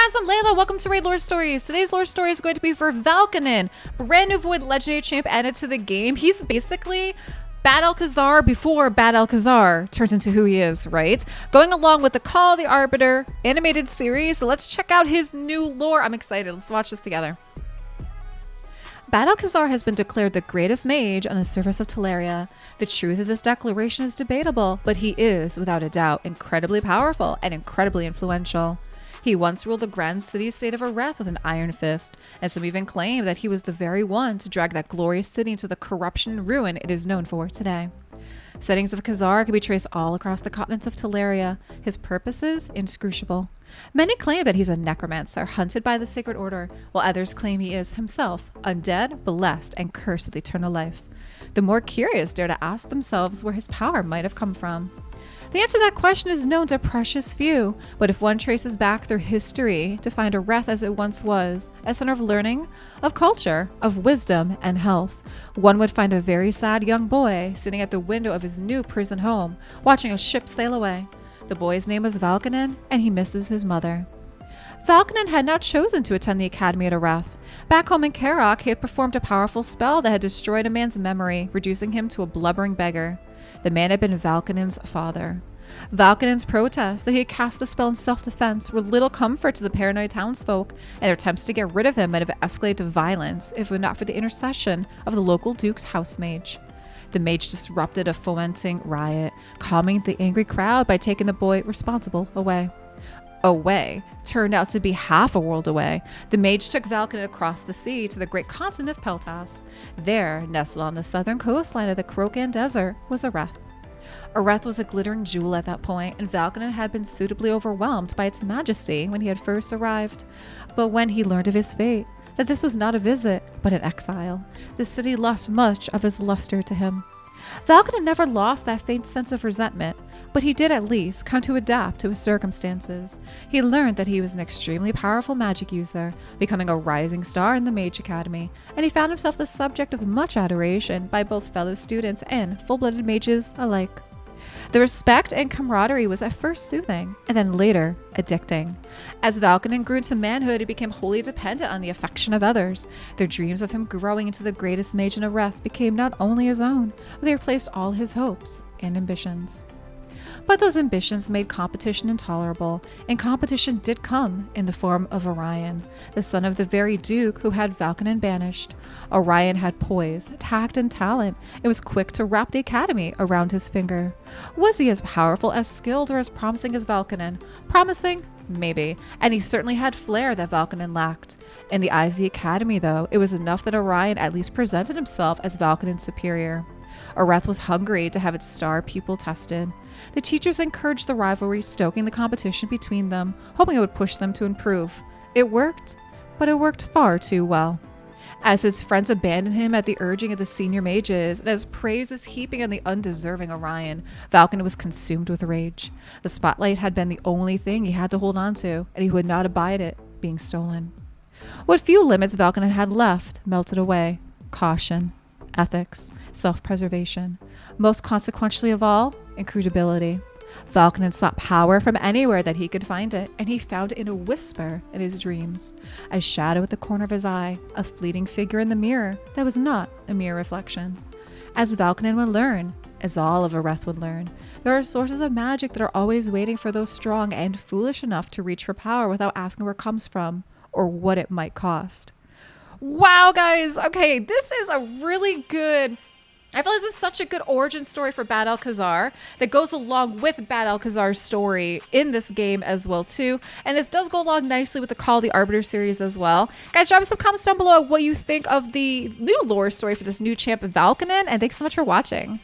guys, I'm Layla. Welcome to Raid Lore Stories. Today's lore story is going to be for Valkanen, brand new Void legendary champ added to the game. He's basically Bad-el-Kazar before Bad-el-Kazar turns into who he is, right? Going along with the Call of the Arbiter animated series. So let's check out his new lore. I'm excited. Let's watch this together. Bad-el-Kazar has been declared the greatest mage on the surface of Teleria. The truth of this declaration is debatable, but he is, without a doubt, incredibly powerful and incredibly influential. He once ruled the grand city-state of Areth with an iron fist, and some even claim that he was the very one to drag that glorious city into the corruption and ruin it is known for today. Sightings of Kazar can be traced all across the continents of Teleria. His purposes inscrutable. Many claim that he's a necromancer hunted by the Sacred Order, while others claim he is himself undead, blessed, and cursed with eternal life. The more curious dare to ask themselves where his power might have come from. The answer to that question is known to precious few, but if one traces back through history to find Areth as it once was, a center of learning, of culture, of wisdom, and health, one would find a very sad young boy sitting at the window of his new prison home, watching a ship sail away. The boy's name was Valkanen, and he misses his mother. Valkanen had not chosen to attend the academy at Areth. Back home in Karak, he had performed a powerful spell that had destroyed a man's memory, reducing him to a blubbering beggar. The man had been Valkanen's father. Valkanen's protests that he had cast the spell in self-defense were little comfort to the paranoid townsfolk, and their attempts to get rid of him might have escalated to violence if it were not for the intercession of the local duke's house mage. The mage disrupted a fomenting riot, calming the angry crowd by taking the boy responsible away. Away turned out to be half a world away. The mage took Valkanen across the sea to the great continent of Peltas. There, nestled on the southern coastline of the Krokan Desert, was Areth. Areth was a glittering jewel at that point, and Valkanen had been suitably overwhelmed by its majesty when he had first arrived. But when he learned of his fate, that this was not a visit, but an exile, the city lost much of its luster to him. Valkanen never lost that faint sense of resentment, but he did at least come to adapt to his circumstances. He learned that he was an extremely powerful magic user, becoming a rising star in the Mage Academy, and he found himself the subject of much adoration by both fellow students and full-blooded mages alike. The respect and camaraderie was at first soothing, and then later addicting. As Valkanen grew into manhood, he became wholly dependent on the affection of others. Their dreams of him growing into the greatest mage in Areth became not only his own, but they replaced all his hopes and ambitions. But those ambitions made competition intolerable, and competition did come in the form of Orion, the son of the very duke who had Valkanen banished. Orion had poise, tact, and talent, and was quick to wrap the academy around his finger. Was he as powerful, as skilled, or as promising as Valkanen? Promising? Maybe, and he certainly had flair that Valkanen lacked. In the eyes of the academy, though, it was enough that Orion at least presented himself as Valkanen's superior. Areth was hungry to have its star pupil tested. The teachers encouraged the rivalry, stoking the competition between them, hoping it would push them to improve. It worked, but it worked far too well. As his friends abandoned him at the urging of the senior mages, and as praise was heaping on the undeserving Orion, Valkanen was consumed with rage. The spotlight had been the only thing he had to hold on to, and he would not abide it being stolen. What few limits Valkanen had left melted away. Caution, ethics, self-preservation. Most consequentially of all, incredibility. Valkanen sought power from anywhere that he could find it, and he found it in a whisper in his dreams. A shadow at the corner of his eye, a fleeting figure in the mirror that was not a mere reflection. As Valkanen would learn, as all of Areth would learn, there are sources of magic that are always waiting for those strong and foolish enough to reach for power without asking where it comes from or what it might cost. Wow, guys. Okay, this is a really good... I feel this is such a good origin story for Bad-el-Kazar that goes along with Bad-el-Kazar's story in this game as well too. And this does go along nicely with the Call of the Arbiter series as well. Guys, drop me some comments down below what you think of the new lore story for this new champ Valkanen, and thanks so much for watching.